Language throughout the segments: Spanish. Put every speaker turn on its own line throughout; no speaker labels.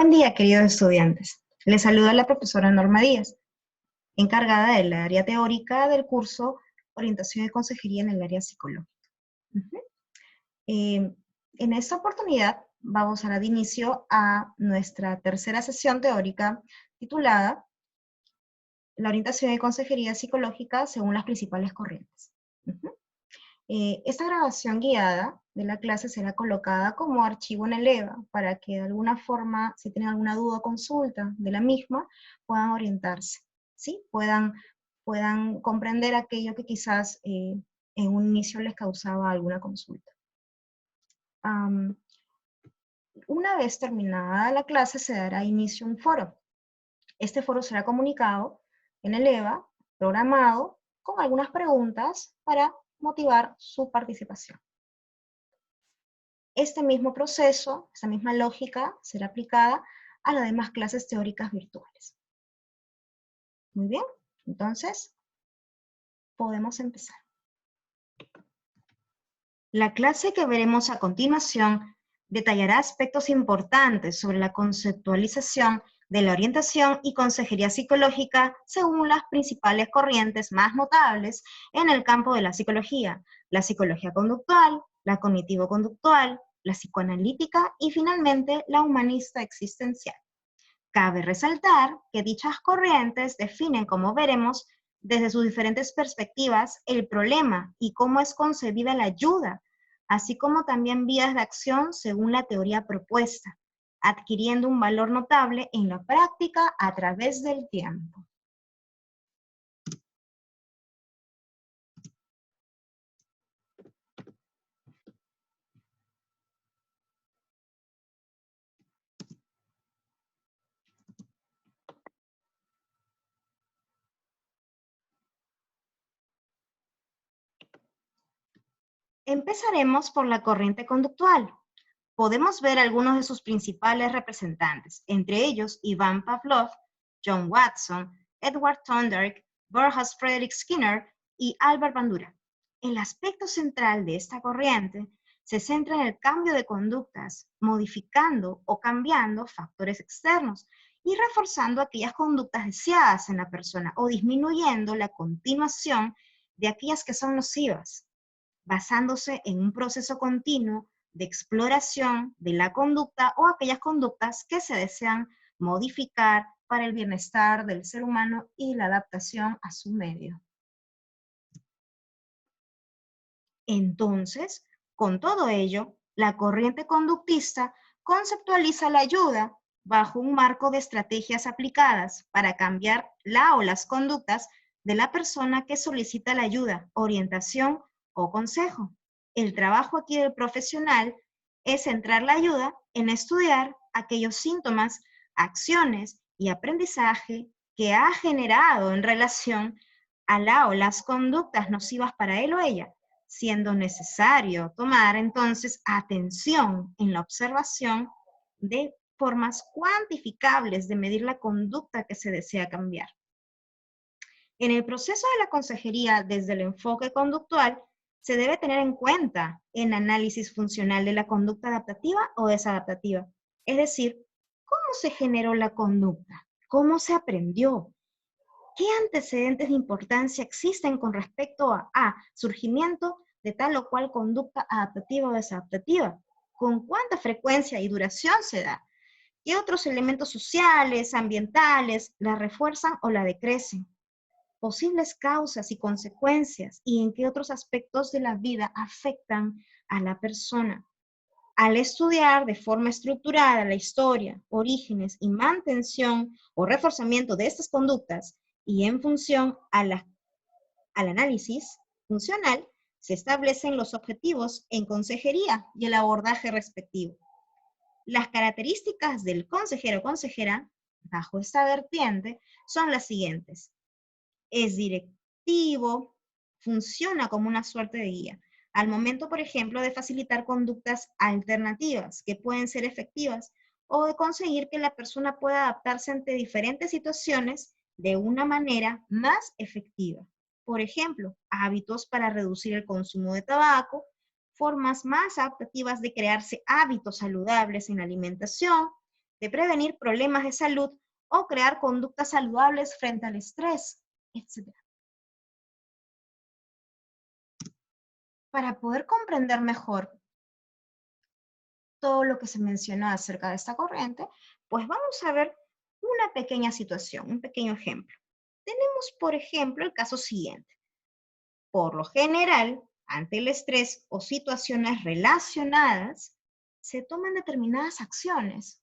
Buen día, queridos estudiantes. Les saluda la profesora Norma Díaz, encargada del área teórica del curso Orientación y Consejería en el área psicológica. En esta oportunidad vamos a dar inicio a nuestra tercera sesión teórica titulada La orientación y consejería psicológica según las principales corrientes. Esta grabación guiada de la clase será colocada como archivo en el EVA para que de alguna forma, si tienen alguna duda o consulta de la misma, puedan orientarse, ¿sí? Puedan comprender aquello que quizás en un inicio les causaba alguna consulta. Una vez terminada la clase se dará inicio a un foro. Este foro será comunicado en el EVA, programado, con algunas preguntas para motivar su participación. Este mismo proceso, esta misma lógica, será aplicada a las demás clases teóricas virtuales. Muy bien, entonces, podemos empezar. La clase que veremos a continuación detallará aspectos importantes sobre la conceptualización de la orientación y consejería psicológica según las principales corrientes más notables en el campo de la psicología conductual, la cognitivo-conductual, la psicoanalítica y finalmente la humanista existencial. Cabe resaltar que dichas corrientes definen, como veremos, desde sus diferentes perspectivas, el problema y cómo es concebida la ayuda, así como también vías de acción según la teoría propuesta, adquiriendo un valor notable en la práctica a través del tiempo. Empezaremos por la corriente conductual. Podemos ver algunos de sus principales representantes, entre ellos Ivan Pavlov, John Watson, Edward Thorndike, Bernhard Friedrich Skinner y Albert Bandura. El aspecto central de esta corriente se centra en el cambio de conductas, modificando o cambiando factores externos y reforzando aquellas conductas deseadas en la persona o disminuyendo la continuación de aquellas que son nocivas, basándose en un proceso continuo de exploración de la conducta o aquellas conductas que se desean modificar para el bienestar del ser humano y la adaptación a su medio. Entonces, con todo ello, la corriente conductista conceptualiza la ayuda bajo un marco de estrategias aplicadas para cambiar la o las conductas de la persona que solicita la ayuda, orientación o consejo. El trabajo aquí del profesional es centrar la ayuda en estudiar aquellos síntomas, acciones y aprendizaje que ha generado en relación a la o las conductas nocivas para él o ella, siendo necesario tomar entonces atención en la observación de formas cuantificables de medir la conducta que se desea cambiar. En el proceso de la consejería desde el enfoque conductual, se debe tener en cuenta el análisis funcional de la conducta adaptativa o desadaptativa. Es decir, ¿cómo se generó la conducta? ¿Cómo se aprendió? ¿Qué antecedentes de importancia existen con respecto a surgimiento de tal o cual conducta adaptativa o desadaptativa? ¿Con cuánta frecuencia y duración se da? ¿Qué otros elementos sociales, ambientales, la refuerzan o la decrecen? Posibles causas y consecuencias y en qué otros aspectos de la vida afectan a la persona. Al estudiar de forma estructurada la historia, orígenes y mantención o reforzamiento de estas conductas y en función al análisis funcional, se establecen los objetivos en consejería y el abordaje respectivo. Las características del consejero o consejera bajo esta vertiente son las siguientes. Es directivo, funciona como una suerte de guía. Al momento, por ejemplo, de facilitar conductas alternativas que pueden ser efectivas o de conseguir que la persona pueda adaptarse ante diferentes situaciones de una manera más efectiva. Por ejemplo, hábitos para reducir el consumo de tabaco, formas más adaptativas de crearse hábitos saludables en la alimentación, de prevenir problemas de salud o crear conductas saludables frente al estrés, etc. Para poder comprender mejor todo lo que se menciona acerca de esta corriente, pues vamos a ver una pequeña situación, un pequeño ejemplo. Tenemos, por ejemplo, el caso siguiente. Por lo general, ante el estrés o situaciones relacionadas, se toman determinadas acciones.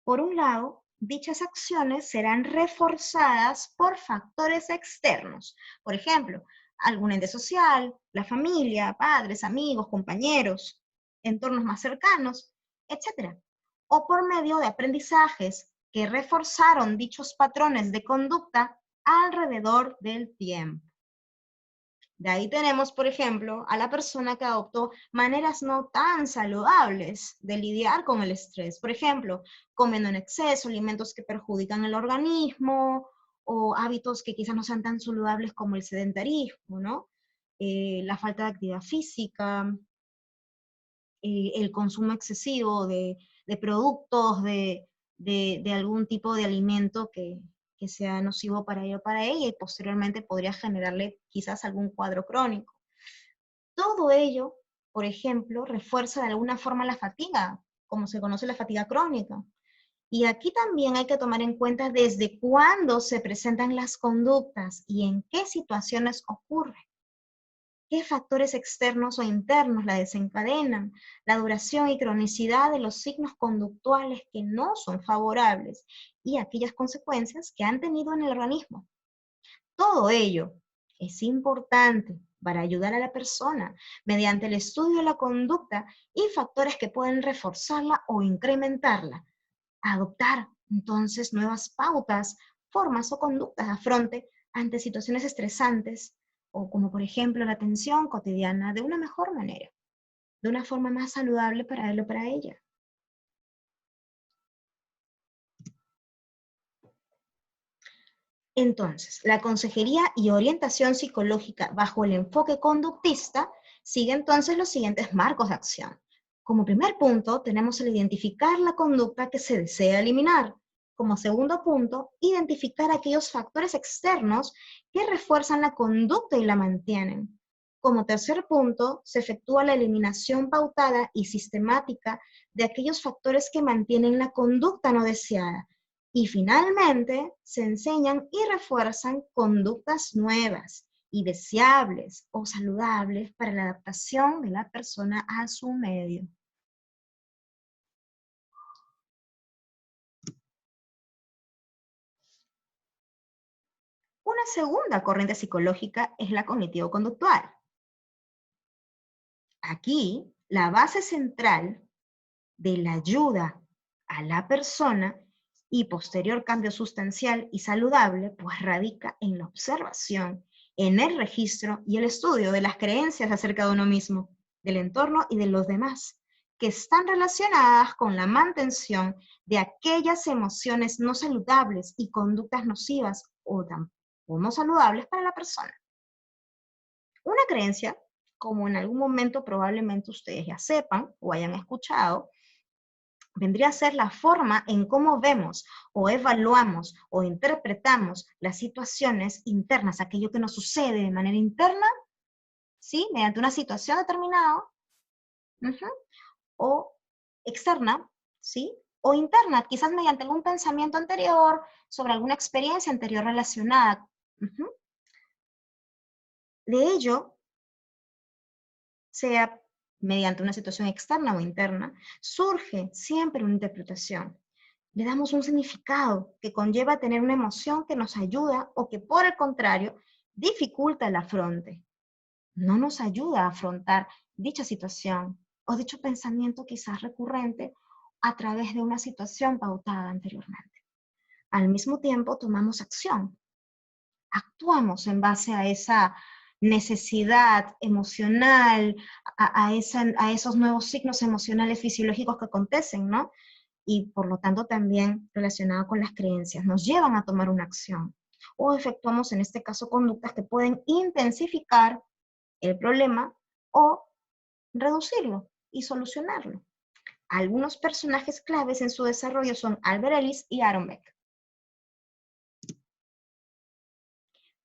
Por un lado, dichas acciones serán reforzadas por factores externos. Por ejemplo, algún ente social, la familia, padres, amigos, compañeros, entornos más cercanos, etc. O por medio de aprendizajes que reforzaron dichos patrones de conducta alrededor del tiempo. De ahí tenemos, por ejemplo, a la persona que adoptó maneras no tan saludables de lidiar con el estrés. Por ejemplo, comiendo en exceso, alimentos que perjudican el organismo, o hábitos que quizás no sean tan saludables como el sedentarismo, ¿no? La falta de actividad física, el consumo excesivo de productos, de algún tipo de alimento que sea nocivo para él o para ella, y posteriormente podría generarle quizás algún cuadro crónico. Todo ello, por ejemplo, refuerza de alguna forma la fatiga, como se conoce la fatiga crónica. Y aquí también hay que tomar en cuenta desde cuándo se presentan las conductas y en qué situaciones ocurre. ¿Qué factores externos o internos la desencadenan? La duración y cronicidad de los signos conductuales que no son favorables y aquellas consecuencias que han tenido en el organismo. Todo ello es importante para ayudar a la persona mediante el estudio de la conducta y factores que pueden reforzarla o incrementarla. Adoptar entonces nuevas pautas, formas o conductas de afronte ante situaciones estresantes, o como por ejemplo la atención cotidiana, de una mejor manera, de una forma más saludable para él o para ella. Entonces, la consejería y orientación psicológica bajo el enfoque conductista sigue entonces los siguientes marcos de acción. Como primer punto, tenemos el identificar la conducta que se desea eliminar. Como segundo punto, identificar aquellos factores externos que refuerzan la conducta y la mantienen. Como tercer punto, se efectúa la eliminación pautada y sistemática de aquellos factores que mantienen la conducta no deseada. Y finalmente, se enseñan y refuerzan conductas nuevas y deseables o saludables para la adaptación de la persona a su medio. Una segunda corriente psicológica es la cognitivo-conductual. Aquí, la base central de la ayuda a la persona y posterior cambio sustancial y saludable, pues radica en la observación, en el registro y el estudio de las creencias acerca de uno mismo, del entorno y de los demás, que están relacionadas con la mantención de aquellas emociones no saludables y conductas nocivas o no saludables para la persona. Una creencia, como en algún momento probablemente ustedes ya sepan o hayan escuchado, vendría a ser la forma en cómo vemos o evaluamos o interpretamos las situaciones internas, aquello que nos sucede de manera interna, ¿sí? Mediante una situación determinada, o externa, ¿sí? O interna, quizás mediante algún pensamiento anterior, sobre alguna experiencia anterior relacionada. De ello, sea mediante una situación externa o interna, surge siempre una interpretación. Le damos un significado que conlleva tener una emoción que nos ayuda o que por el contrario dificulta el afronte. No nos ayuda a afrontar dicha situación o dicho pensamiento quizás recurrente a través de una situación pautada anteriormente. Al mismo tiempo tomamos acción, actuamos en base a esa necesidad emocional, a esos nuevos signos emocionales fisiológicos que acontecen, ¿no? Y por lo tanto también relacionado con las creencias, nos llevan a tomar una acción. O efectuamos en este caso conductas que pueden intensificar el problema o reducirlo y solucionarlo. Algunos personajes claves en su desarrollo son Albert Ellis y Aaron Beck.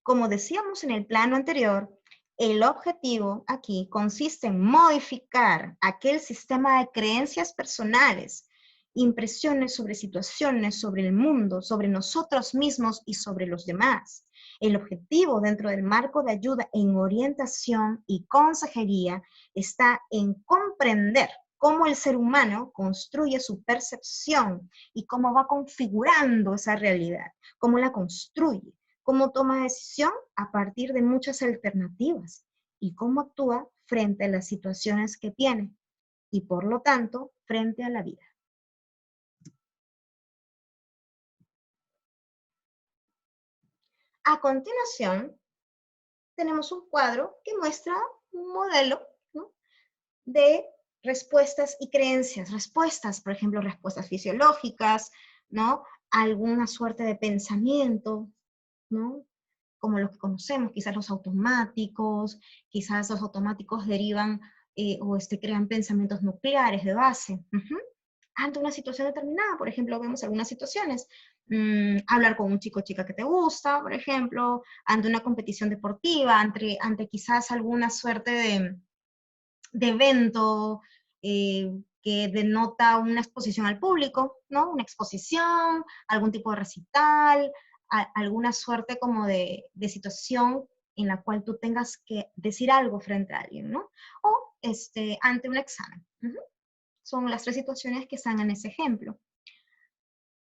Como decíamos en el plano anterior, el objetivo aquí consiste en modificar aquel sistema de creencias personales, impresiones sobre situaciones, sobre el mundo, sobre nosotros mismos y sobre los demás. El objetivo dentro del marco de ayuda en orientación y consejería está en comprender cómo el ser humano construye su percepción y cómo va configurando esa realidad, cómo la construye, cómo toma decisión a partir de muchas alternativas y cómo actúa frente a las situaciones que tiene y por lo tanto frente a la vida. A continuación, tenemos un cuadro que muestra un modelo, ¿no?, de respuestas y creencias. Respuestas, por ejemplo, respuestas fisiológicas, ¿no? Alguna suerte de pensamiento, ¿no?, como los que conocemos, quizás los automáticos, quizás los automáticos derivan crean pensamientos nucleares de base. Ante una situación determinada, por ejemplo, vemos algunas situaciones, hablar con un chico o chica que te gusta, por ejemplo, ante una competición deportiva, ante quizás alguna suerte de evento que denota una exposición al público, ¿no? Una exposición, algún tipo de recital, alguna suerte como de situación en la cual tú tengas que decir algo frente a alguien, ¿no? O ante un examen. Son las tres situaciones que están en ese ejemplo.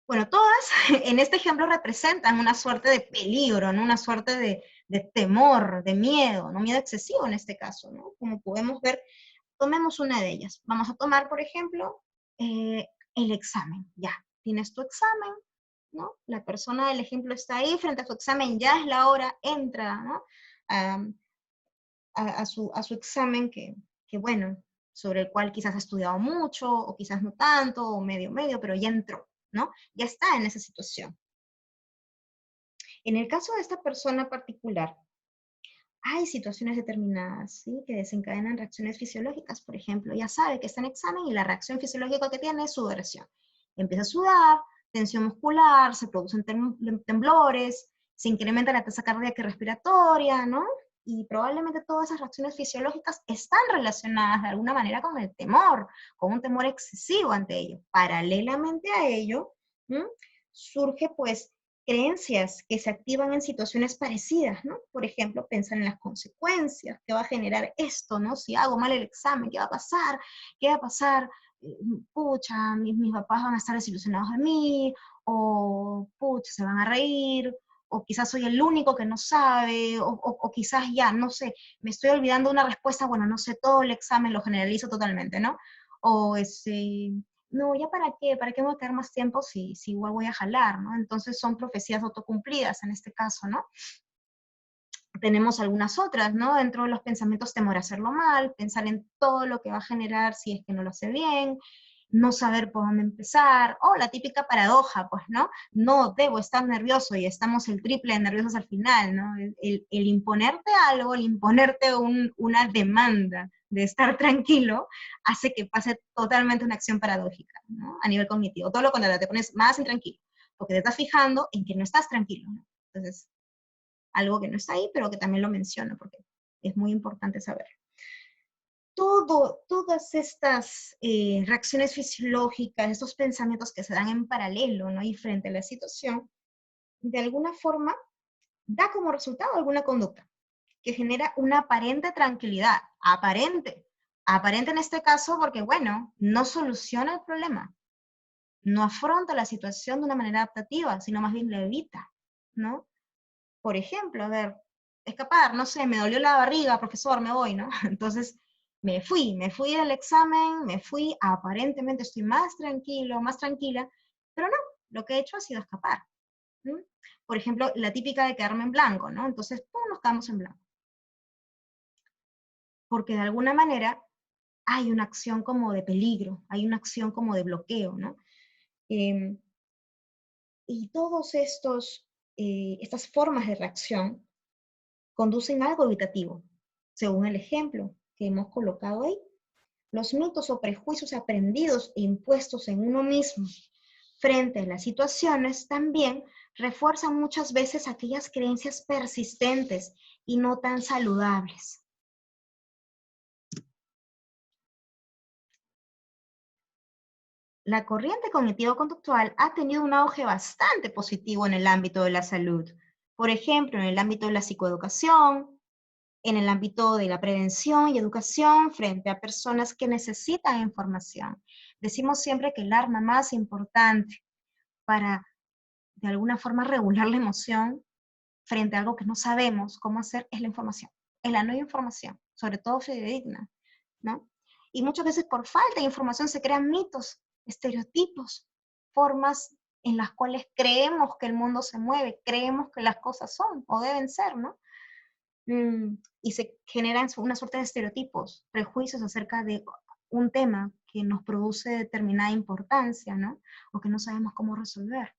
Bueno, todas en este ejemplo representan una suerte de peligro, ¿no? Una suerte de temor, de miedo, ¿no? Miedo excesivo en este caso, ¿no? Como podemos ver, tomemos una de ellas. Vamos a tomar, por ejemplo, el examen. Ya, tienes tu examen, ¿no? La persona del ejemplo está ahí frente a su examen, ya es la hora, entra, ¿no? A su examen que, bueno, sobre el cual quizás ha estudiado mucho, o quizás no tanto, o medio, pero ya entró, ¿no? Ya está en esa situación. En el caso de esta persona particular, hay situaciones determinadas, ¿sí?, que desencadenan reacciones fisiológicas. Por ejemplo, ya sabe que está en examen y la reacción fisiológica que tiene es sudoración. Empieza a sudar, tensión muscular, se producen temblores, se incrementa la tasa cardíaca y respiratoria, ¿no? Y probablemente todas esas reacciones fisiológicas están relacionadas de alguna manera con el temor, con un temor excesivo ante ello. Paralelamente a ello, surge pues creencias que se activan en situaciones parecidas, ¿no? Por ejemplo, pensar en las consecuencias que va a generar esto, ¿no? Si hago mal el examen, ¿qué va a pasar? ¿Qué va a pasar? Pucha, mis papás van a estar desilusionados de mí, o pucha, se van a reír, o quizás soy el único que no sabe, o quizás ya, no sé, me estoy olvidando una respuesta, bueno, no sé, todo el examen lo generalizo totalmente, ¿no? O no, ya para qué me voy a quedar más tiempo si igual voy a jalar, ¿no? Entonces son profecías autocumplidas en este caso, ¿no? Tenemos algunas otras, ¿no? Dentro de los pensamientos, temor a hacerlo mal, pensar en todo lo que va a generar si es que no lo hace bien, no saber por dónde empezar, o la típica paradoja, pues, ¿no? No debo estar nervioso y estamos el triple de nerviosos al final, ¿no? El imponerte algo, el imponerte una demanda de estar tranquilo, hace que pase totalmente una acción paradójica, ¿no? A nivel cognitivo. Todo lo contrario, te pones más intranquilo, porque te estás fijando en que no estás tranquilo, ¿no? Entonces, algo que no está ahí, pero que también lo menciono, porque es muy importante saber. Todas estas reacciones fisiológicas, estos pensamientos que se dan en paralelo, ¿no?, y frente a la situación, de alguna forma da como resultado alguna conducta que genera una aparente tranquilidad, aparente en este caso porque, bueno, no soluciona el problema, no afronta la situación de una manera adaptativa, sino más bien la evita, ¿no? Por ejemplo, a ver, escapar, no sé, me dolió la barriga, profesor, me voy, ¿no? Entonces, me fui del examen, aparentemente estoy más tranquilo, más tranquila, pero no, lo que he hecho ha sido escapar. ¿Mm? Por ejemplo, la típica de quedarme en blanco, ¿no? Entonces, ¡pum!, nos quedamos en blanco. Porque de alguna manera hay una acción como de peligro, hay una acción como de bloqueo, ¿no? Eh, y todos estas formas de reacción conducen a algo evitativo, según el ejemplo que hemos colocado ahí. Los mitos o prejuicios aprendidos e impuestos en uno mismo frente a las situaciones también refuerzan muchas veces aquellas creencias persistentes y no tan saludables. La corriente cognitivo-conductual ha tenido un auge bastante positivo en el ámbito de la salud. Por ejemplo, en el ámbito de la psicoeducación, en el ámbito de la prevención y educación frente a personas que necesitan información. Decimos siempre que el arma más importante para, de alguna forma, regular la emoción frente a algo que no sabemos cómo hacer es la información, es la no información, sobre todo fidedigna, ¿no? Y muchas veces por falta de información se crean mitos, estereotipos, formas en las cuales creemos que el mundo se mueve, creemos que las cosas son o deben ser, ¿no? Y se generan una suerte de estereotipos, prejuicios acerca de un tema que nos produce determinada importancia, ¿no? O que no sabemos cómo resolver.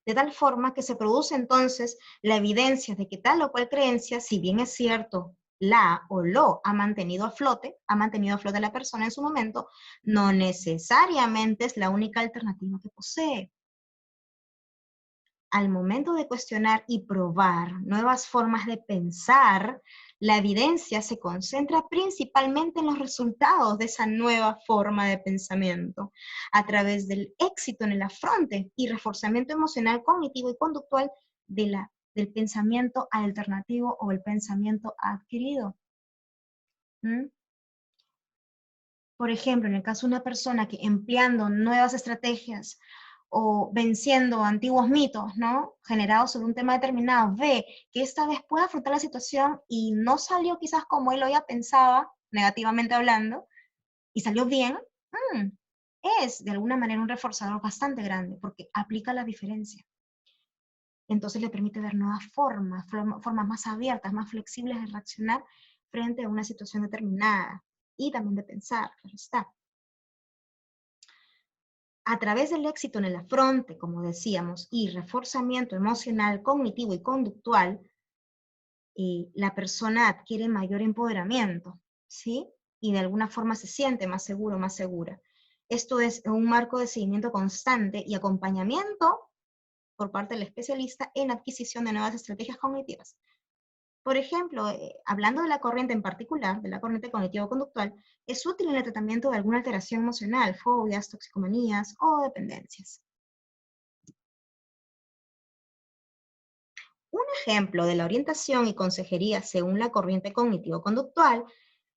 De tal forma que se produce entonces la evidencia de que tal o cual creencia, si bien es cierto, la o lo ha mantenido a flote la persona en su momento, no necesariamente es la única alternativa que posee. Al momento de cuestionar y probar nuevas formas de pensar, la evidencia se concentra principalmente en los resultados de esa nueva forma de pensamiento, a través del éxito en el afronte y reforzamiento emocional, cognitivo y conductual del pensamiento alternativo o el pensamiento adquirido. Por ejemplo, en el caso de una persona que empleando nuevas estrategias o venciendo antiguos mitos, ¿no? Generados sobre un tema determinado, ve que esta vez puede afrontar la situación y no salió quizás como él lo ya pensaba, negativamente hablando, y salió bien, es de alguna manera un reforzador bastante grande, porque aplica la diferencia. Entonces le permite ver nuevas formas más abiertas, más flexibles de reaccionar frente a una situación determinada, y también de pensar, claro está. A través del éxito en el afronte, como decíamos, y reforzamiento emocional, cognitivo y conductual, la persona adquiere mayor empoderamiento, ¿sí? Y de alguna forma se siente más seguro, más segura. Esto es un marco de seguimiento constante y acompañamiento por parte del especialista en adquisición de nuevas estrategias cognitivas. Por ejemplo, hablando de la corriente en particular, de la corriente cognitivo-conductual, es útil en el tratamiento de alguna alteración emocional, fobias, toxicomanías o dependencias. Un ejemplo de la orientación y consejería según la corriente cognitivo-conductual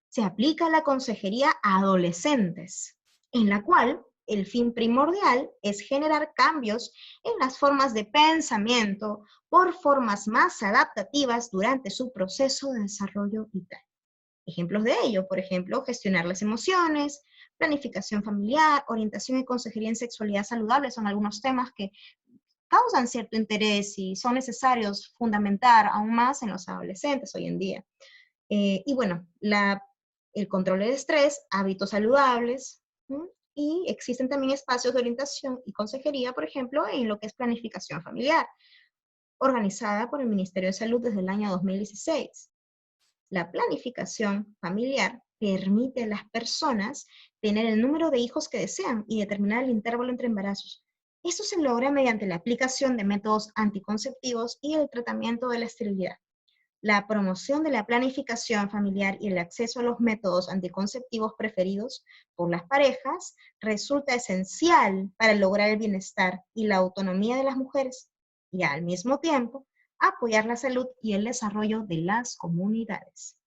se aplica a la consejería a adolescentes, en la cual el fin primordial es generar cambios en las formas de pensamiento por formas más adaptativas durante su proceso de desarrollo vital. Ejemplos de ello, por ejemplo, gestionar las emociones, planificación familiar, orientación y consejería en sexualidad saludable son algunos temas que causan cierto interés y son necesarios fundamentar aún más en los adolescentes hoy en día. Y bueno, el control del estrés, hábitos saludables, y existen también espacios de orientación y consejería, por ejemplo, en lo que es planificación familiar, organizada por el Ministerio de Salud desde el año 2016. La planificación familiar permite a las personas tener el número de hijos que desean y determinar el intervalo entre embarazos. Esto se logra mediante la aplicación de métodos anticonceptivos y el tratamiento de la esterilidad. La promoción de la planificación familiar y el acceso a los métodos anticonceptivos preferidos por las parejas resulta esencial para lograr el bienestar y la autonomía de las mujeres y al mismo tiempo apoyar la salud y el desarrollo de las comunidades.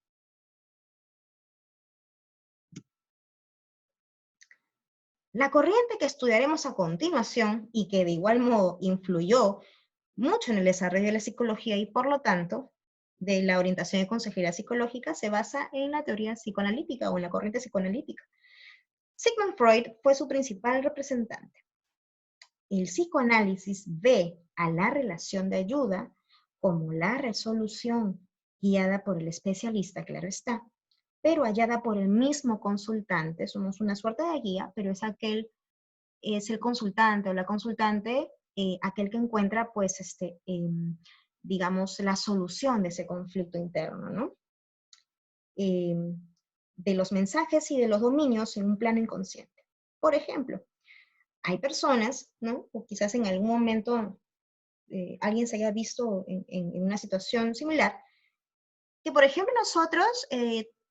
La corriente que estudiaremos a continuación y que de igual modo influyó mucho en el desarrollo de la psicología y por lo tanto de la orientación y consejería psicológica se basa en la teoría psicoanalítica o en la corriente psicoanalítica. Sigmund Freud fue su principal representante. El psicoanálisis ve a la relación de ayuda como la resolución guiada por el especialista, claro está, pero hallada por el mismo consultante. Somos una suerte de guía, pero es el consultante o la consultante, aquel que encuentra, pues, digamos, la solución de ese conflicto interno, ¿no? de los mensajes y de los dominios en un plano inconsciente. Por ejemplo, hay personas, ¿no? O quizás en algún momento alguien se haya visto en una situación similar, que por ejemplo nosotros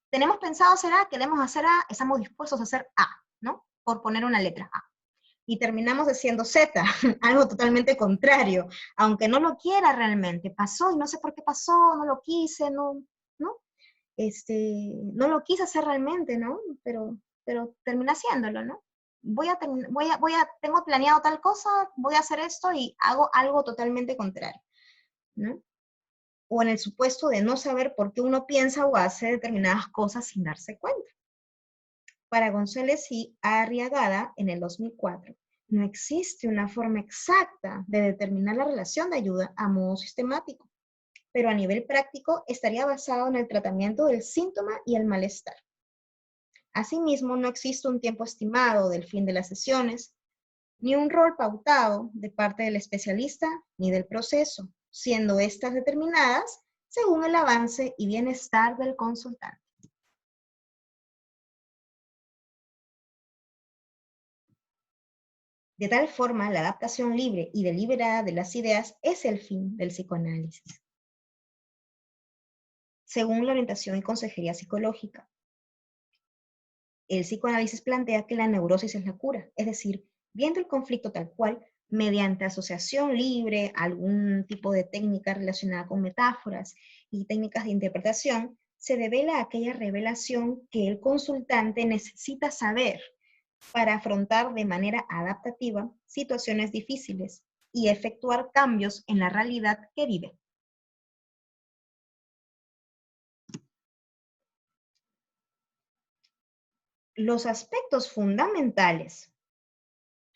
tenemos pensado hacer A, queremos hacer A, estamos dispuestos a hacer A, ¿no? Por poner una letra A. Y terminamos haciendo Z, algo totalmente contrario, aunque no lo quiera realmente. Pasó y no sé por qué pasó, no lo quise, no, ¿no? No lo quise hacer realmente, ¿no? Pero terminé haciéndolo, ¿no? Tengo planeado tal cosa, voy a hacer esto y hago algo totalmente contrario, ¿no? O en el supuesto de no saber por qué uno piensa o hace determinadas cosas sin darse cuenta. Para González y Arriagada, en el 2004, no existe una forma exacta de determinar la relación de ayuda a modo sistemático, pero a nivel práctico estaría basado en el tratamiento del síntoma y el malestar. Asimismo, no existe un tiempo estimado del fin de las sesiones, ni un rol pautado de parte del especialista ni del proceso, siendo estas determinadas según el avance y bienestar del consultante. De tal forma, la adaptación libre y deliberada de las ideas es el fin del psicoanálisis. Según la orientación y consejería psicológica, el psicoanálisis plantea que la neurosis es la cura, es decir, viendo el conflicto tal cual, mediante asociación libre, algún tipo de técnica relacionada con metáforas y técnicas de interpretación, se devela aquella revelación que el consultante necesita saber para afrontar de manera adaptativa situaciones difíciles y efectuar cambios en la realidad que vive. Los aspectos fundamentales,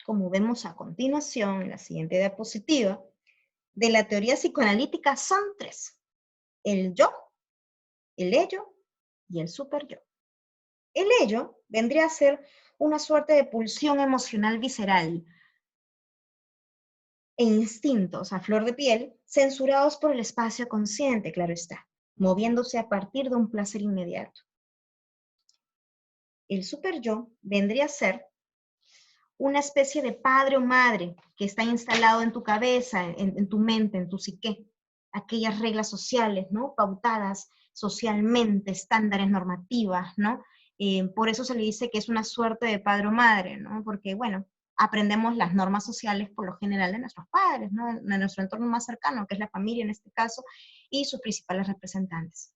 como vemos a continuación en la siguiente diapositiva, de la teoría psicoanalítica son tres: el yo, el ello y el superyo. El ello vendría a ser una suerte de pulsión emocional visceral e instintos a flor de piel, censurados por el espacio consciente, claro está, moviéndose a partir de un placer inmediato. El superyo vendría a ser una especie de padre o madre que está instalado en tu cabeza, en tu mente, en tu psique. Aquellas reglas sociales, ¿no? Pautadas socialmente, estándares normativas, ¿no? Por eso se le dice que es una suerte de padre o madre, ¿no? Porque, bueno, aprendemos las normas sociales por lo general de nuestros padres, ¿no? De nuestro entorno más cercano, que es la familia en este caso, y sus principales representantes.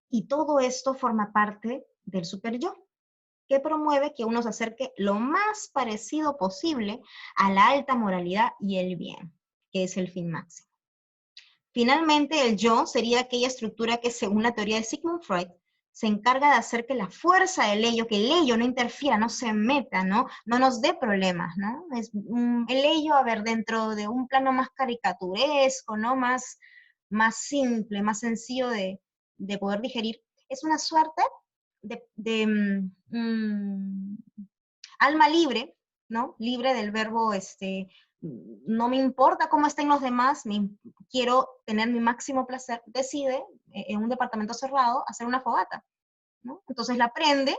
Y todo esto forma parte del superyo, que promueve que uno se acerque lo más parecido posible a la alta moralidad y el bien, que es el fin máximo. Finalmente, el yo sería aquella estructura que, según la teoría de Sigmund Freud, se encarga de hacer que la fuerza del ello, que el ello no interfiera, no se meta, ¿no? No nos dé problemas, ¿no? El ello, a ver, dentro de un plano más caricaturesco, ¿no? Más simple, más sencillo de poder digerir, es una suerte de alma libre, ¿no? Libre del verbo, no me importa cómo estén los demás, quiero tener mi máximo placer, decide en un departamento cerrado hacer una fogata, ¿no? Entonces la prende,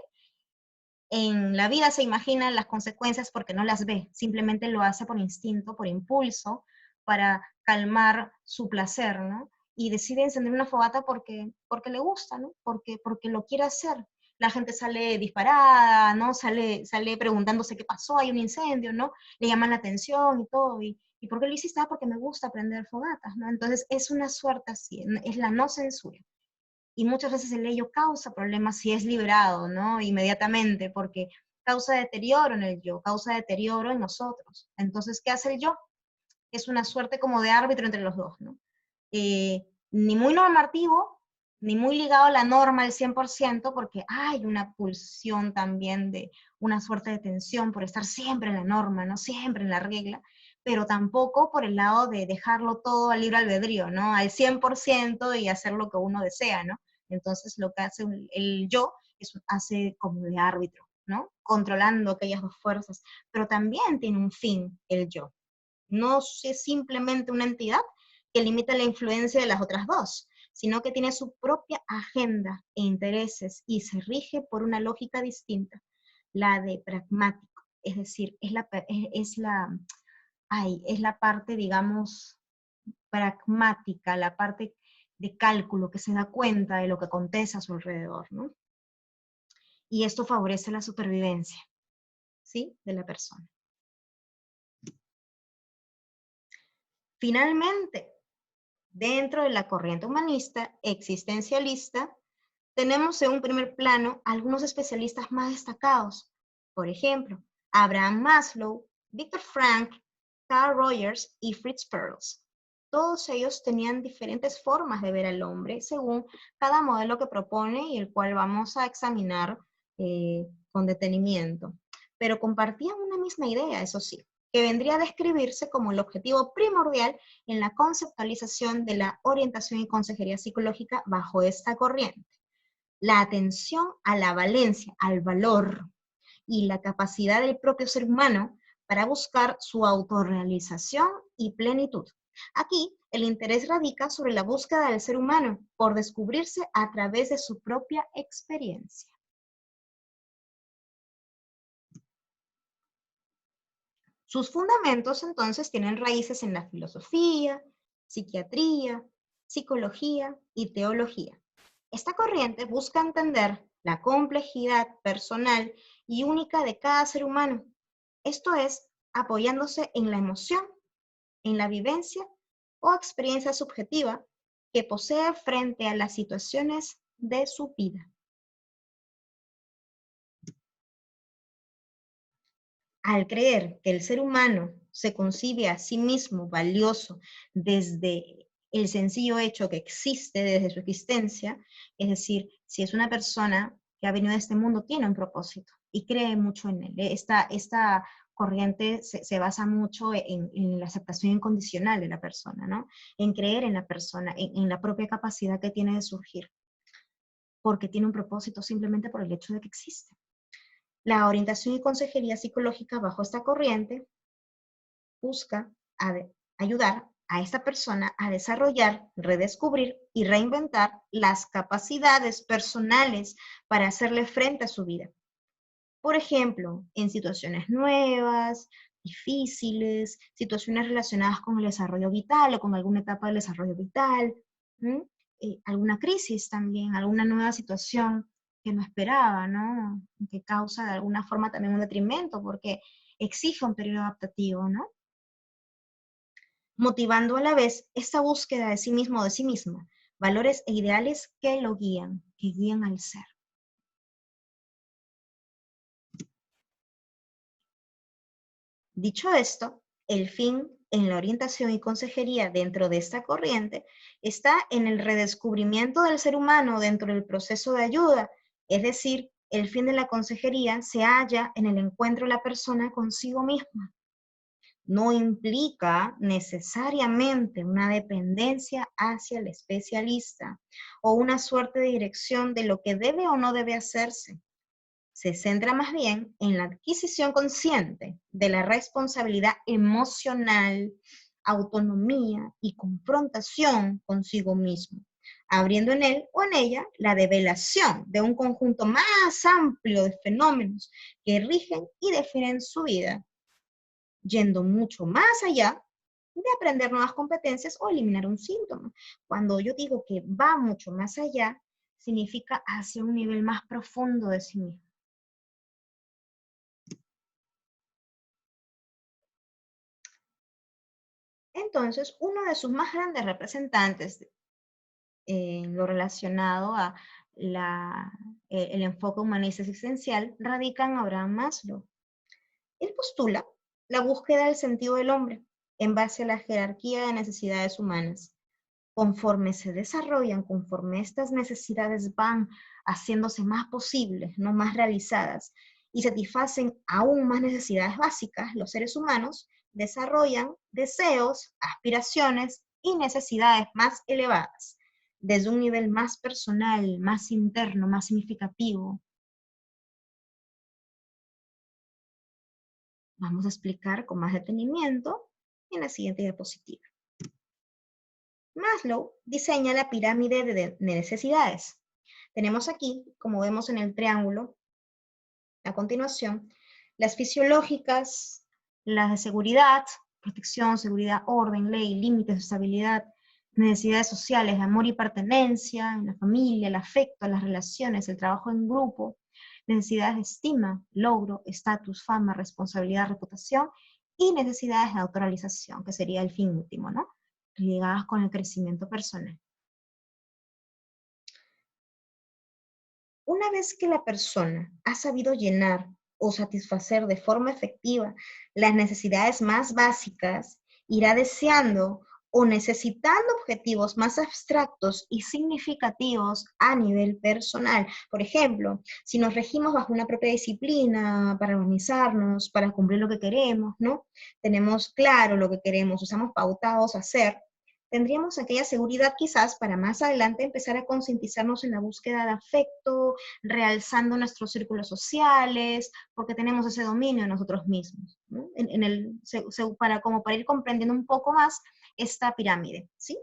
en la vida se imagina las consecuencias porque no las ve, simplemente lo hace por instinto, por impulso, para calmar su placer, ¿no? Y decide encender una fogata porque le gusta, ¿no? Porque lo quiere hacer. La gente sale disparada, ¿no? Sale preguntándose qué pasó, hay un incendio, ¿no? Le llaman la atención y todo. ¿Y por qué lo hiciste? Ah, porque me gusta prender fogatas, ¿no? Entonces es una suerte así, es la no censura. Y muchas veces el ello causa problemas si es liberado, ¿no? Inmediatamente, porque causa deterioro en el yo, causa deterioro en nosotros. Entonces, ¿qué hace el yo? Es una suerte como de árbitro entre los dos, ¿no? Ni muy normativo, ni muy ligado a la norma al 100%, porque hay una pulsión también de una suerte de tensión por estar siempre en la norma, ¿no? Siempre en la regla, pero tampoco por el lado de dejarlo todo al libre albedrío, ¿no? Al 100% y hacer lo que uno desea, ¿no? Entonces lo que hace el yo hace como de árbitro, ¿no? Controlando aquellas dos fuerzas, pero también tiene un fin el yo. No es simplemente una entidad que limita la influencia de las otras dos, sino que tiene su propia agenda e intereses y se rige por una lógica distinta, la de pragmático, es decir, es la parte, digamos, pragmática, la parte de cálculo que se da cuenta de lo que acontece a su alrededor, ¿no? Y esto favorece la supervivencia, ¿sí?, de la persona. Finalmente, dentro de la corriente humanista existencialista, tenemos en un primer plano algunos especialistas más destacados. Por ejemplo, Abraham Maslow, Viktor Frankl, Carl Rogers y Fritz Perls. Todos ellos tenían diferentes formas de ver al hombre según cada modelo que propone y el cual vamos a examinar con detenimiento. Pero compartían una misma idea, eso sí, que vendría a describirse como el objetivo primordial en la conceptualización de la orientación y consejería psicológica bajo esta corriente: la atención a la valencia, al valor y la capacidad del propio ser humano para buscar su autorrealización y plenitud. Aquí, el interés radica sobre la búsqueda del ser humano por descubrirse a través de su propia experiencia. Sus fundamentos, entonces, tienen raíces en la filosofía, psiquiatría, psicología y teología. Esta corriente busca entender la complejidad personal y única de cada ser humano. Esto es, apoyándose en la emoción, en la vivencia o experiencia subjetiva que posee frente a las situaciones de su vida. Al creer que el ser humano se concibe a sí mismo valioso desde el sencillo hecho que existe, desde su existencia, es decir, si es una persona que ha venido a este mundo, tiene un propósito y cree mucho en él. Esta corriente se basa mucho en la aceptación incondicional de la persona, ¿no? En creer en la persona, en la propia capacidad que tiene de surgir, porque tiene un propósito simplemente por el hecho de que existe. La orientación y consejería psicológica bajo esta corriente busca ayudar a esta persona a desarrollar, redescubrir y reinventar las capacidades personales para hacerle frente a su vida. Por ejemplo, en situaciones nuevas, difíciles, situaciones relacionadas con el desarrollo vital o con alguna etapa del desarrollo vital, alguna crisis también, alguna nueva situación que no esperaba, ¿no? Que causa de alguna forma también un detrimento porque exige un periodo adaptativo, ¿no? Motivando a la vez esta búsqueda de sí mismo o de sí misma, valores e ideales que lo guían, que guían al ser. Dicho esto, el fin en la orientación y consejería dentro de esta corriente está en el redescubrimiento del ser humano dentro del proceso de ayuda, es decir, el fin de la consejería se halla en el encuentro de la persona consigo misma. No implica necesariamente una dependencia hacia el especialista o una suerte de dirección de lo que debe o no debe hacerse. Se centra más bien en la adquisición consciente de la responsabilidad emocional, autonomía y confrontación consigo mismo, abriendo en él o en ella la develación de un conjunto más amplio de fenómenos que rigen y definen su vida, yendo mucho más allá de aprender nuevas competencias o eliminar un síntoma. Cuando yo digo que va mucho más allá, significa hacia un nivel más profundo de sí mismo. Entonces, uno de sus más grandes representantes en lo relacionado a el enfoque humanista existencial radica en Abraham Maslow. Él postula la búsqueda del sentido del hombre en base a la jerarquía de necesidades humanas. Conforme se desarrollan, conforme estas necesidades van haciéndose más posibles, no más realizadas, y satisfacen aún más necesidades básicas, los seres humanos desarrollan deseos, aspiraciones y necesidades más elevadas, desde un nivel más personal, más interno, más significativo. Vamos a explicar con más detenimiento en la siguiente diapositiva. Maslow diseña la pirámide de necesidades. Tenemos aquí, como vemos en el triángulo, a continuación, las fisiológicas, las de seguridad, protección, seguridad, orden, ley, límites, estabilidad, necesidades sociales, amor y pertenencia, en la familia, el afecto, las relaciones, el trabajo en grupo, necesidades de estima, logro, estatus, fama, responsabilidad, reputación, y necesidades de autorrealización, que sería el fin último, ¿no? Ligadas con el crecimiento personal. Una vez que la persona ha sabido llenar o satisfacer de forma efectiva las necesidades más básicas, irá deseando o necesitando objetivos más abstractos y significativos a nivel personal. Por ejemplo, si nos regimos bajo una propia disciplina para organizarnos, para cumplir lo que queremos, ¿no? Tenemos claro lo que queremos, estamos pautados a hacer, tendríamos aquella seguridad quizás para más adelante empezar a concientizarnos en la búsqueda de afecto, realzando nuestros círculos sociales, porque tenemos ese dominio en nosotros mismos, ¿no? Para ir comprendiendo un poco más esta pirámide, ¿sí?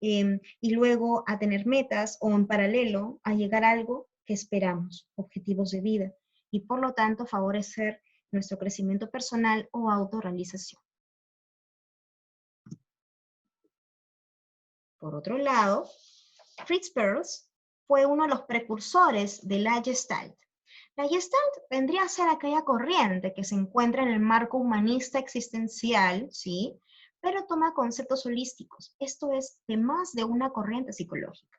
Y luego a tener metas o en paralelo a llegar a algo que esperamos, objetivos de vida, y por lo tanto favorecer nuestro crecimiento personal o autorrealización. Por otro lado, Fritz Perls fue uno de los precursores de la Gestalt. La Gestalt vendría a ser aquella corriente que se encuentra en el marco humanista existencial, ¿sí? Pero toma conceptos holísticos, esto es, de más de una corriente psicológica.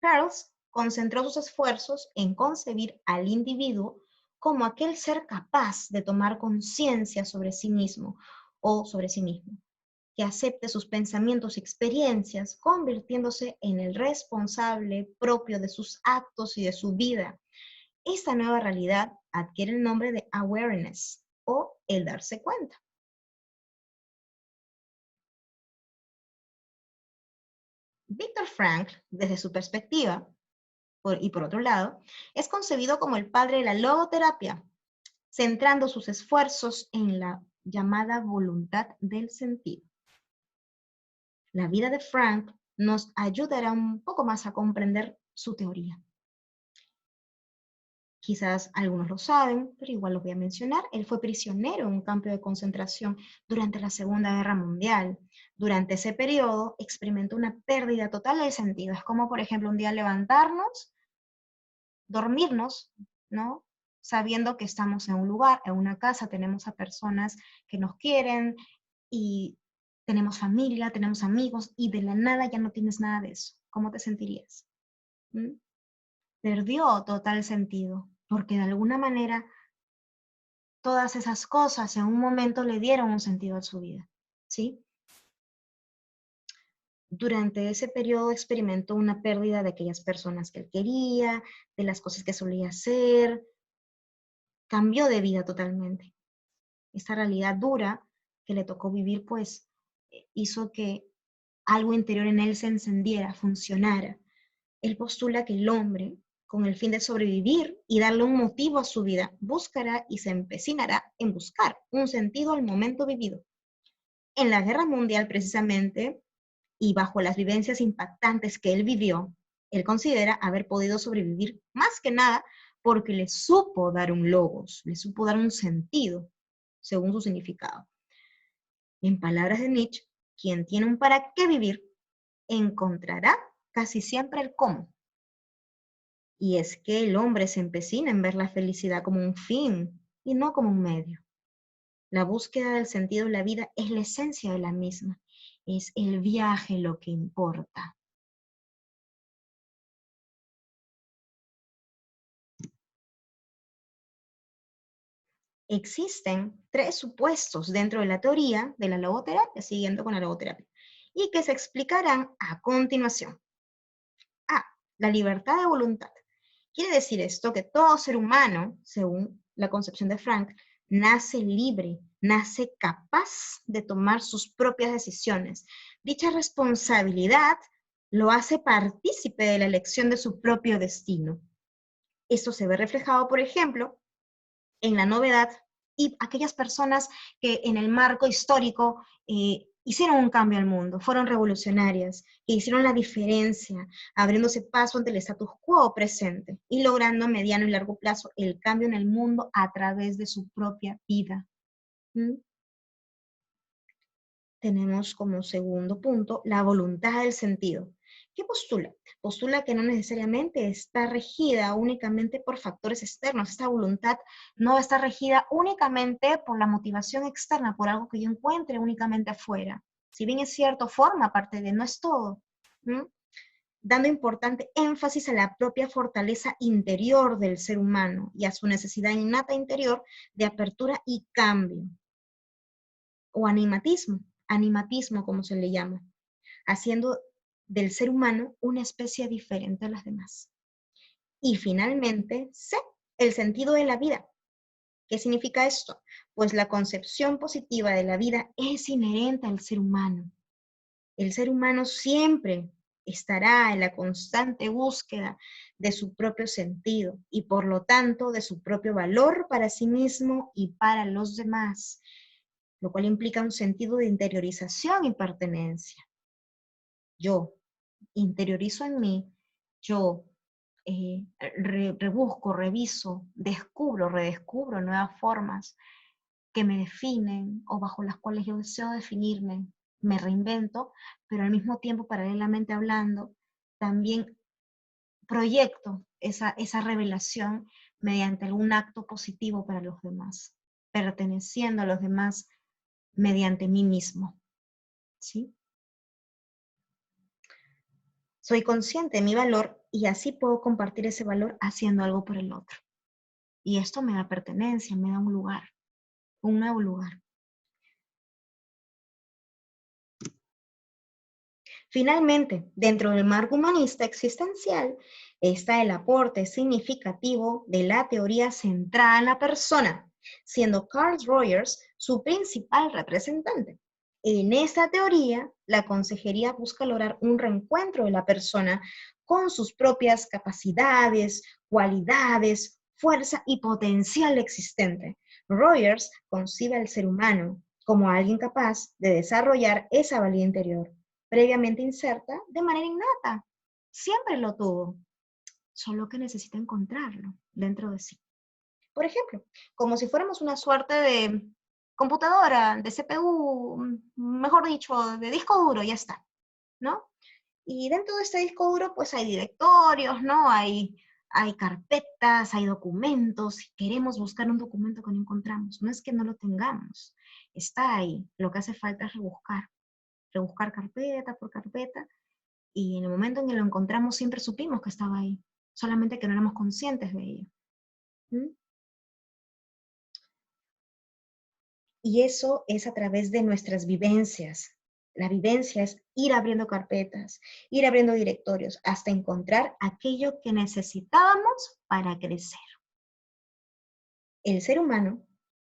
Perls concentró sus esfuerzos en concebir al individuo como aquel ser capaz de tomar conciencia sobre sí mismo o sobre sí mismo, que acepte sus pensamientos y experiencias, convirtiéndose en el responsable propio de sus actos y de su vida. Esta nueva realidad adquiere el nombre de awareness o el darse cuenta. Viktor Frankl, desde su perspectiva, y por otro lado, es concebido como el padre de la logoterapia, centrando sus esfuerzos en la llamada voluntad del sentido. La vida de Frankl nos ayudará un poco más a comprender su teoría. Quizás algunos lo saben, pero igual lo voy a mencionar. Él fue prisionero en un campo de concentración durante la Segunda Guerra Mundial. Durante ese periodo experimentó una pérdida total del sentido. Es como, por ejemplo, un día levantarnos, dormirnos, ¿no? Sabiendo que estamos en un lugar, en una casa, tenemos a personas que nos quieren y tenemos familia, tenemos amigos y de la nada ya no tienes nada de eso. ¿Cómo te sentirías? ¿Mm? Perdió total sentido, porque de alguna manera todas esas cosas en un momento le dieron un sentido a su vida, ¿sí? Durante ese periodo experimentó una pérdida de aquellas personas que él quería, de las cosas que solía hacer, cambió de vida totalmente. Esta realidad dura que le tocó vivir, pues, hizo que algo interior en él se encendiera, funcionara. Él postula que el hombre, con el fin de sobrevivir y darle un motivo a su vida, buscará y se empecinará en buscar un sentido al momento vivido. En la Guerra Mundial, precisamente, y bajo las vivencias impactantes que él vivió, él considera haber podido sobrevivir más que nada porque le supo dar un logos, le supo dar un sentido, según su significado. En palabras de Nietzsche, quien tiene un para qué vivir, encontrará casi siempre el cómo. Y es que el hombre se empecina en ver la felicidad como un fin y no como un medio. La búsqueda del sentido de la vida es la esencia de la misma. Es el viaje lo que importa. Existen 3 supuestos dentro de la teoría de la logoterapia, siguiendo con la logoterapia, y que se explicarán a continuación. A. La libertad de voluntad. Quiere decir esto que todo ser humano, según la concepción de Frank, nace libre, nace capaz de tomar sus propias decisiones. Dicha responsabilidad lo hace partícipe de la elección de su propio destino. Esto se ve reflejado, por ejemplo, en la novedad y aquellas personas que en el marco histórico hicieron un cambio al mundo, fueron revolucionarias, que hicieron la diferencia, abriéndose paso ante el status quo presente y logrando a mediano y largo plazo el cambio en el mundo a través de su propia vida. ¿Mm? Tenemos como segundo punto la voluntad del sentido. ¿Qué postula? Postula que no necesariamente está regida únicamente por factores externos. Esta voluntad no está regida únicamente por la motivación externa, por algo que yo encuentre únicamente afuera. Si bien es cierto, forma parte de, no es todo. ¿Mm? Dando importante énfasis a la propia fortaleza interior del ser humano y a su necesidad innata interior de apertura y cambio. O animatismo como se le llama, haciendo del ser humano una especie diferente a las demás. Y finalmente, C, el sentido de la vida. ¿Qué significa esto? Pues la concepción positiva de la vida es inherente al ser humano. El ser humano siempre estará en la constante búsqueda de su propio sentido y por lo tanto de su propio valor para sí mismo y para los demás, lo cual implica un sentido de interiorización y pertenencia. Yo interiorizo en mí, yo rebusco, reviso, descubro, redescubro nuevas formas que me definen o bajo las cuales yo deseo definirme, me reinvento, pero al mismo tiempo, paralelamente hablando, también proyecto esa revelación mediante algún acto positivo para los demás, perteneciendo a los demás mediante mí mismo, ¿sí? Soy consciente de mi valor y así puedo compartir ese valor haciendo algo por el otro. Y esto me da pertenencia, me da un lugar, un nuevo lugar. Finalmente, dentro del marco humanista existencial está el aporte significativo de la teoría centrada en la persona, siendo Carl Rogers su principal representante. En esta teoría, la consejería busca lograr un reencuentro de la persona con sus propias capacidades, cualidades, fuerza y potencial existente. Rogers concibe al ser humano como alguien capaz de desarrollar esa valía interior, previamente inserta de manera innata. Siempre lo tuvo, solo que necesita encontrarlo dentro de sí. Por ejemplo, como si fuéramos una suerte de computadora, de CPU, mejor dicho, de disco duro, ya está, ¿no? Y dentro de este disco duro, pues hay directorios, ¿no? Hay carpetas, hay documentos. Si queremos buscar un documento que no encontramos, no es que no lo tengamos, está ahí. Lo que hace falta es rebuscar carpeta por carpeta, y en el momento en que lo encontramos siempre supimos que estaba ahí, solamente que no éramos conscientes de ello. ¿Mm? Y eso es a través de nuestras vivencias. La vivencia es ir abriendo carpetas, ir abriendo directorios, hasta encontrar aquello que necesitábamos para crecer. El ser humano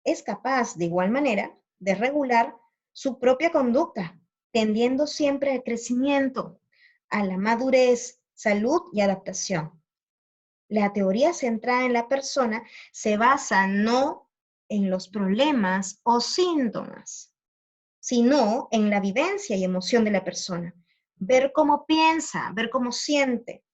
es capaz, de igual manera, de regular su propia conducta, tendiendo siempre al crecimiento, a la madurez, salud y adaptación. La teoría centrada en la persona se basa no en los problemas o síntomas, sino en la vivencia y emoción de la persona. Ver cómo piensa, ver cómo siente,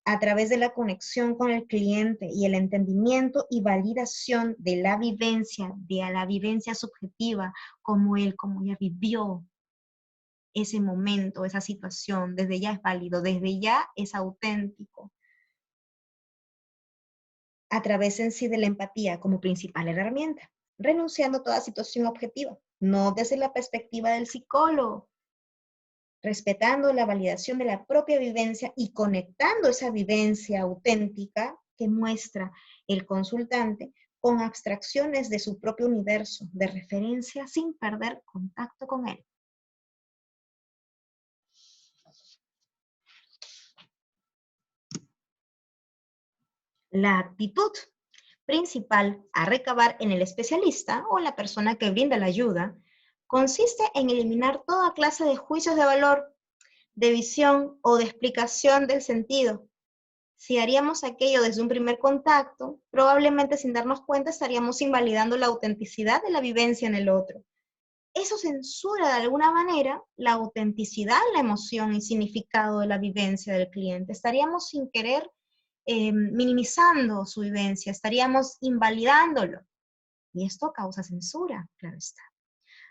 a través de la conexión con el cliente y el entendimiento y validación de la vivencia subjetiva, como ella vivió ese momento, esa situación, desde ya es válido, desde ya es auténtico. A través en sí de la empatía como principal herramienta, renunciando a toda situación objetiva, no desde la perspectiva del psicólogo, respetando la validación de la propia vivencia y conectando esa vivencia auténtica que muestra el consultante con abstracciones de su propio universo de referencia sin perder contacto con él. La actitud principal a recabar en el especialista o en la persona que brinda la ayuda consiste en eliminar toda clase de juicios de valor, de visión o de explicación del sentido. Si haríamos aquello desde un primer contacto, probablemente sin darnos cuenta estaríamos invalidando la autenticidad de la vivencia en el otro. eso censura de alguna manera la autenticidad, la emoción y significado de la vivencia del cliente. Estaríamos sin querer minimizando su vivencia, estaríamos invalidándolo. Y esto causa censura, claro está.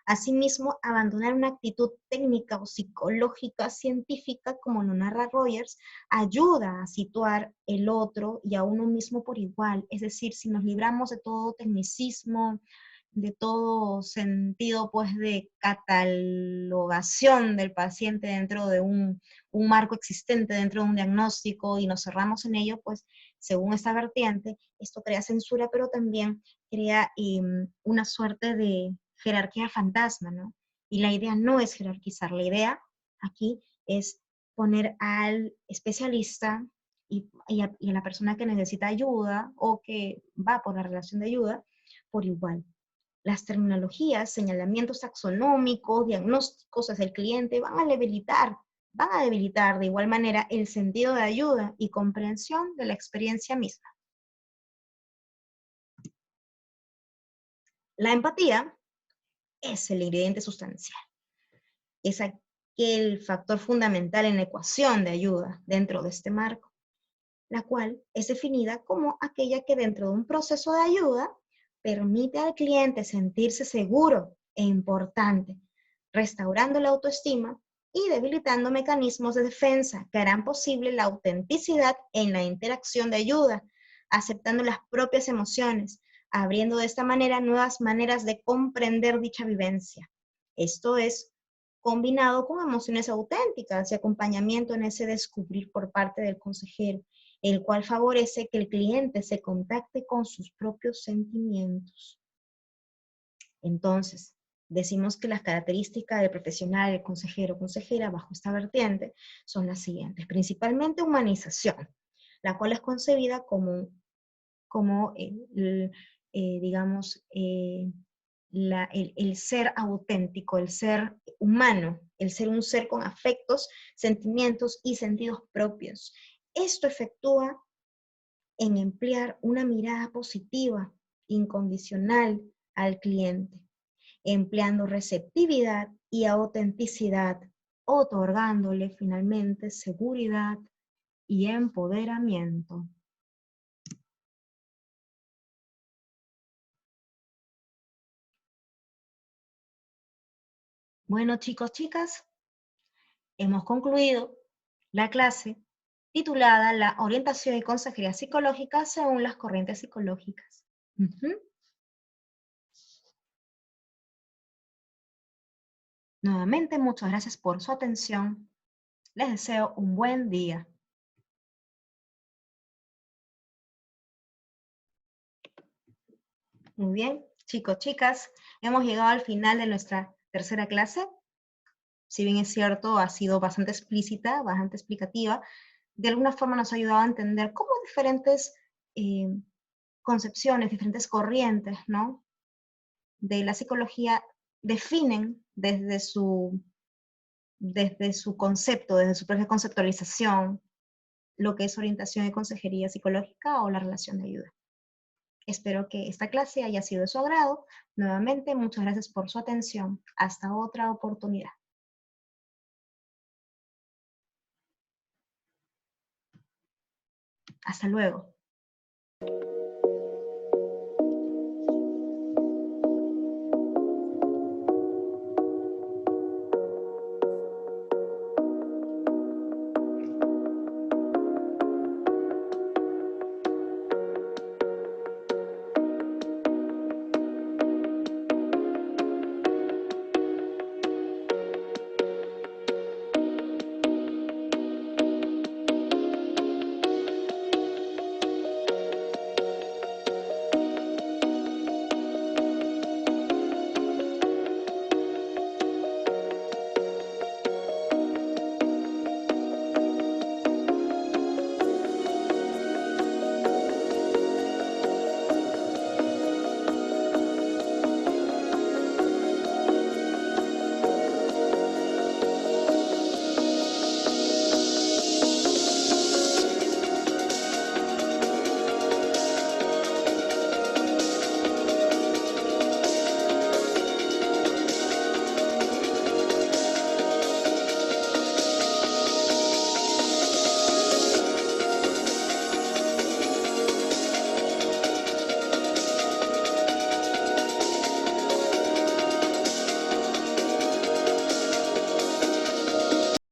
Asimismo, abandonar una actitud técnica o psicológica científica, como lo narra Rogers, ayuda a situar el otro y a uno mismo por igual. Es decir, si nos libramos de todo tecnicismo, de todo sentido pues de catalogación del paciente dentro de un marco existente, dentro de un diagnóstico, y nos cerramos en ello, pues según esta vertiente, esto crea censura, pero también crea una suerte de jerarquía fantasma, ¿no? Y la idea no es jerarquizar, la idea aquí es poner al especialista y a la persona que necesita ayuda o que va por la relación de ayuda por igual. Las terminologías, señalamientos taxonómicos, diagnósticos hacia el cliente van a debilitar de igual manera el sentido de ayuda y comprensión de la experiencia misma. La empatía es el ingrediente sustancial. Es aquel factor fundamental en la ecuación de ayuda dentro de este marco, la cual es definida como aquella que dentro de un proceso de ayuda permite al cliente sentirse seguro e importante, restaurando la autoestima y debilitando mecanismos de defensa que harán posible la autenticidad en la interacción de ayuda, aceptando las propias emociones, abriendo de esta manera nuevas maneras de comprender dicha vivencia. Esto es combinado con emociones auténticas y acompañamiento en ese descubrir por parte del consejero, el cual favorece que el cliente se contacte con sus propios sentimientos. Entonces, decimos que las características del profesional, el consejero o consejera bajo esta vertiente son las siguientes. Principalmente humanización, la cual es concebida como digamos, el ser auténtico, el ser humano, el ser un ser con afectos, sentimientos y sentidos propios. Esto efectúa en emplear una mirada positiva, incondicional al cliente, empleando receptividad y autenticidad, otorgándole finalmente seguridad y empoderamiento. Bueno, chicos, chicas, hemos concluido la clase titulada La orientación y consejería psicológica según las corrientes psicológicas. Nuevamente, muchas gracias por su atención. Les deseo un buen día. Muy bien, chicos, chicas, hemos llegado al final de nuestra tercera clase. Si bien es cierto, ha sido bastante explícita, bastante explicativa, de alguna forma nos ha ayudado a entender cómo diferentes concepciones, diferentes corrientes, ¿no?, de la psicología definen desde su concepto, desde su propia conceptualización, lo que es orientación y consejería psicológica o la relación de ayuda. Espero que esta clase haya sido de su agrado. Nuevamente, muchas gracias por su atención. Hasta otra oportunidad. Hasta luego.